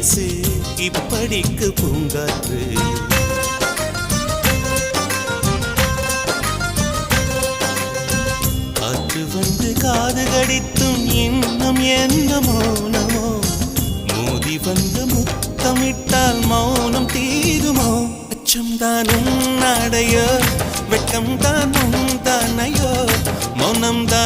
பேசு இப்படிக்கு பூங்காற்று காற்று வந்து காது கடித்தும் இன்னும் என்ன மௌனமோ மோதி வந்து முத்தமிட்டால் மௌனம் தீருமோ அச்சம் தானும் நாடையோ வெட்கம் தானும் தானையோ மௌனம் தான்